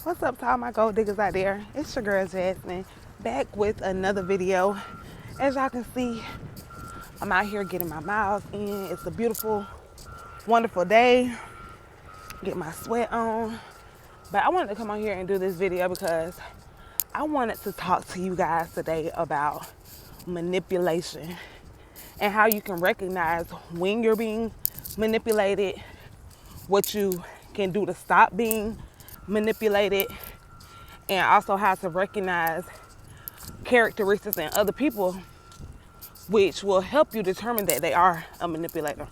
What's up to all my gold diggers out there? It's your girl Jasmine, back with another video. As y'all can see, I'm out here getting my miles in. It's a beautiful, wonderful day. Get my sweat on. But I wanted to come on here and do this video because I wanted to talk to you guys today about manipulation and how you can recognize when you're being manipulated, what you can do to stop being manipulated, and also how to recognize characteristics in other people which will help you determine that they are a manipulator.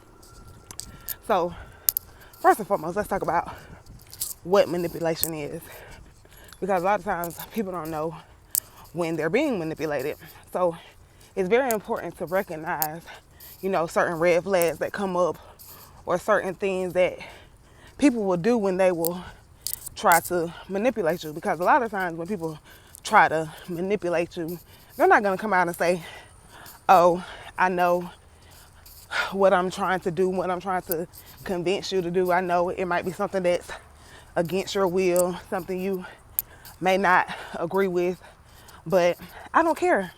So first and foremost, let's talk about what manipulation is, because a lot of times people don't know when they're being manipulated. So it's very important to recognize, certain red flags that come up or certain things that people will do when they will try to manipulate you. Because a lot of times when people try to manipulate you, they're not going to come out and say, oh, I know what I'm trying to do, what I'm trying to convince you to do. I know it might be something that's against your will, something you may not agree with, but I don't care,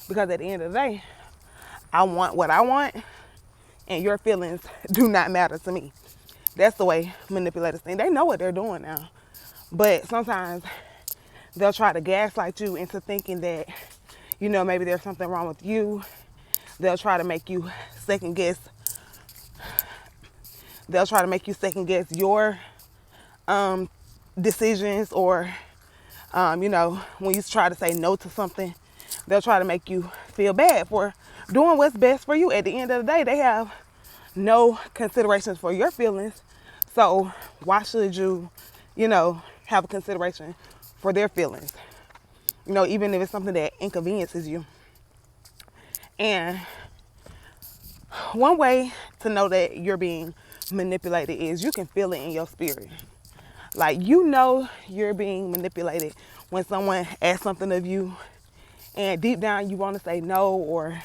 because at the end of the day, I want what I want, and your feelings do not matter to me. That's the way manipulators think. They know what they're doing now, but sometimes they'll try to gaslight you into thinking that, maybe there's something wrong with you. They'll try to make you second guess. They'll try to make you second guess your decisions, or, when you try to say no to something, they'll try to make you feel bad for doing what's best for you. At the end of the day, they have no considerations for your feelings. So why should you, have a consideration for their feelings? Even if it's something that inconveniences you. And one way to know that you're being manipulated is you can feel it in your spirit. Like, you're being manipulated when someone asks something of you and deep down you want to say no, or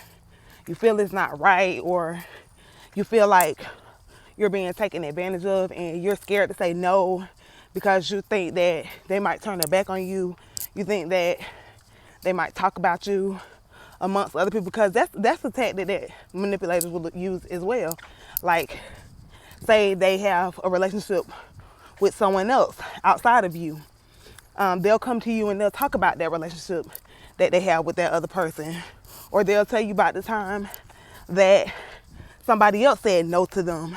you feel it's not right, or you feel like you're being taken advantage of and you're scared to say no because you think that they might turn their back on you. You think that they might talk about you amongst other people, because that's a tactic that manipulators will use as well. Like, say they have a relationship with someone else outside of you. They'll come to you and they'll talk about that relationship that they have with that other person. Or they'll tell you about the time that somebody else said no to them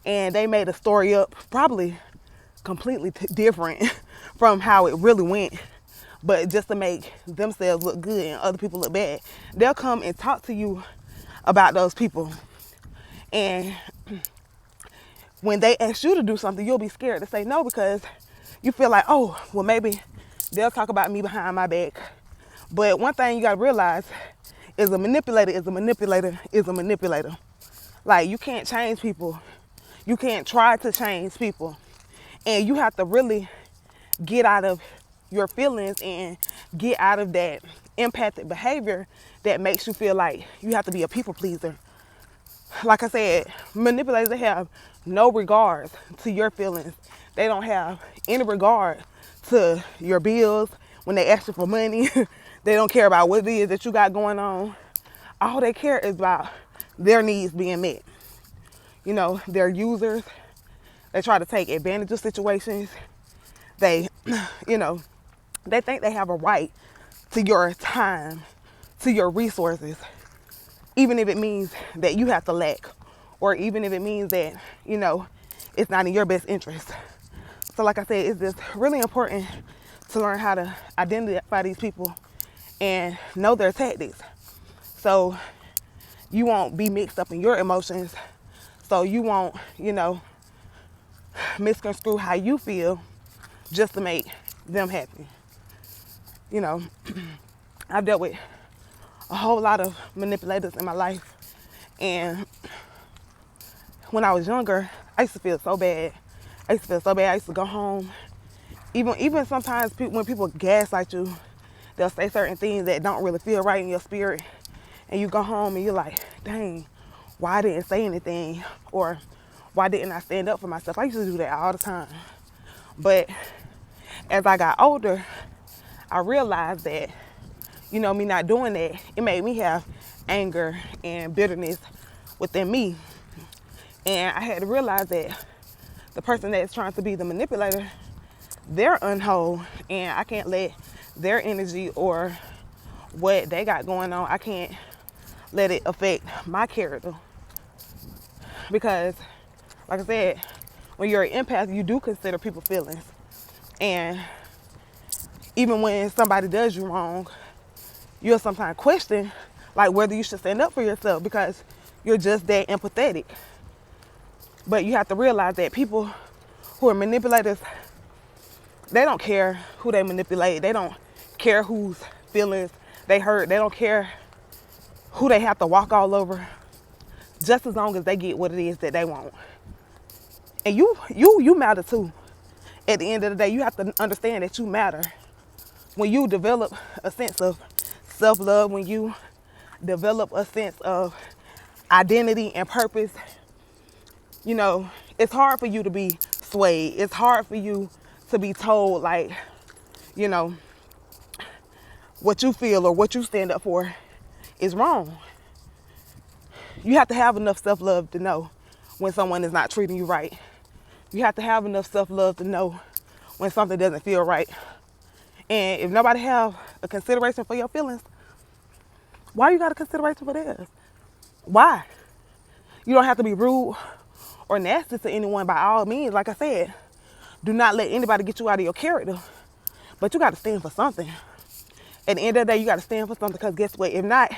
and they made a story up probably completely different from how it really went, but just to make themselves look good and other people look bad. They'll come and talk to you about those people. And when they ask you to do something, you'll be scared to say no, because you feel like, oh, well, maybe they'll talk about me behind my back. But one thing you got to realize is a manipulator is a manipulator is a manipulator. Like, you can't change people. You can't try to change people. And you have to really get out of your feelings and get out of that empathic behavior that makes you feel like you have to be a people pleaser. Like I said, manipulators, they have no regard to your feelings. They don't have any regard to your bills when they ask you for money. They don't care about what it is that you got going on. All they care is about their needs being met. They're users. They try to take advantage of situations. They, they think they have a right to your time, to your resources, even if it means that you have to lack, or even if it means that, it's not in your best interest. So like I said, it's just really important to learn how to identify these people and know their tactics, so you won't be mixed up in your emotions, so you won't, misconstrue how you feel just to make them happy. I've dealt with a whole lot of manipulators in my life, and when I was younger, I used to feel so bad. I used to go home. Even sometimes when people gaslight you, they'll say certain things that don't really feel right in your spirit, and you go home and you're like, dang, why I didn't say anything, or why didn't I stand up for myself? I used to do that all the time. But as I got older, I realized that, me not doing that, it made me have anger and bitterness within me. And I had to realize that the person that's trying to be the manipulator, they're unwhole, and I can't let their energy or what they got going on, I can't let it affect my character. Because, like I said, when you're an empath, you do consider people's feelings. And even when somebody does you wrong, you'll sometimes question like whether you should stand up for yourself because you're just that empathetic. But you have to realize that people who are manipulators, they don't care who they manipulate. They don't care whose feelings they hurt. They don't care who they have to walk all over, just as long as they get what it is that they want. And you matter too. At the end of the day, you have to understand that you matter. When you develop a sense of self-love, when you develop a sense of identity and purpose, it's hard for you to be swayed. It's hard for you to be told, like, what you feel or what you stand up for is wrong. You have to have enough self-love to know when someone is not treating you right. You have to have enough self-love to know when something doesn't feel right. And if nobody have a consideration for your feelings, why you got a consideration for theirs? Why? You don't have to be rude or nasty to anyone by all means. Like I said, do not let anybody get you out of your character. But you got to stand for something. At the end of the day, you got to stand for something, because guess what? If not,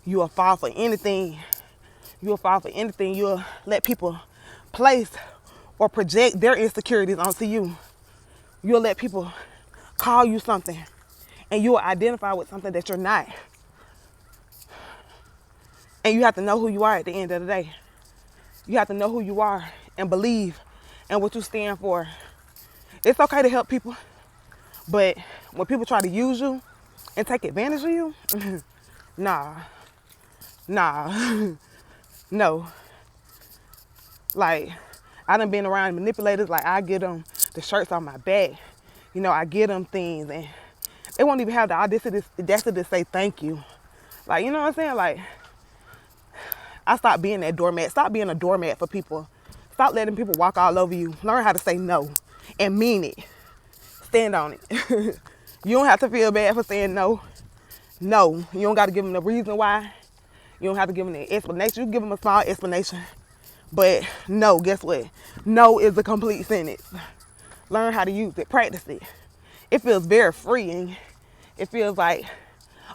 you will fall for anything. You'll fall for anything. You'll let people place or project their insecurities onto you. You'll let people call you something, and you'll identify with something that you're not. And you have to know who you are at the end of the day. You have to know who you are and believe in what you stand for. It's okay to help people, but when people try to use you and take advantage of you, nah, no. Like, I done been around manipulators. Like, I get them the shirts on my back. I get them things, and they won't even have the audacity to say thank you. Like, you know what I'm saying? Like, I stopped being that doormat. Stop being a doormat for people. Stop letting people walk all over you. Learn how to say no and mean it. Stand on it. You don't have to feel bad for saying no. No, you don't got to give them the reason why. You don't have to give them an explanation. You can give them a small explanation. But no, guess what? No is a complete sentence. Learn how to use it. Practice it. It feels very freeing. It feels like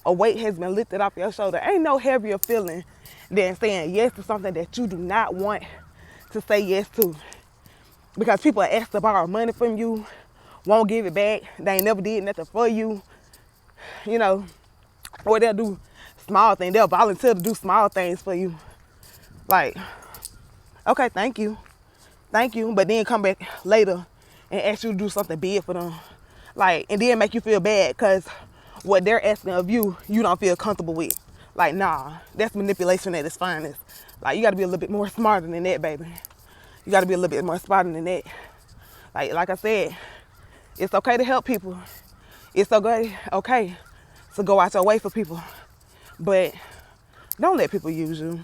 a weight has been lifted off your shoulder. Ain't no heavier feeling than saying yes to something that you do not want to say yes to. Because people ask to borrow money from you, won't give it back. They ain't never did nothing for you. Or they'll do small things. They'll volunteer to do small things for you. Like, okay, thank you. But then come back later and ask you to do something big for them. Like, and then make you feel bad because what they're asking of you, you don't feel comfortable with. Like, nah, that's manipulation at its finest. Like, you got to be a little bit more smarter than that, baby. You got to be a little bit more smarter than that. Like I said, it's okay to help people. It's okay to go out your way for people. But don't let people use you.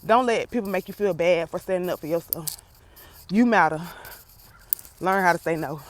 Don't let people make you feel bad for standing up for yourself. You matter. Learn how to say no.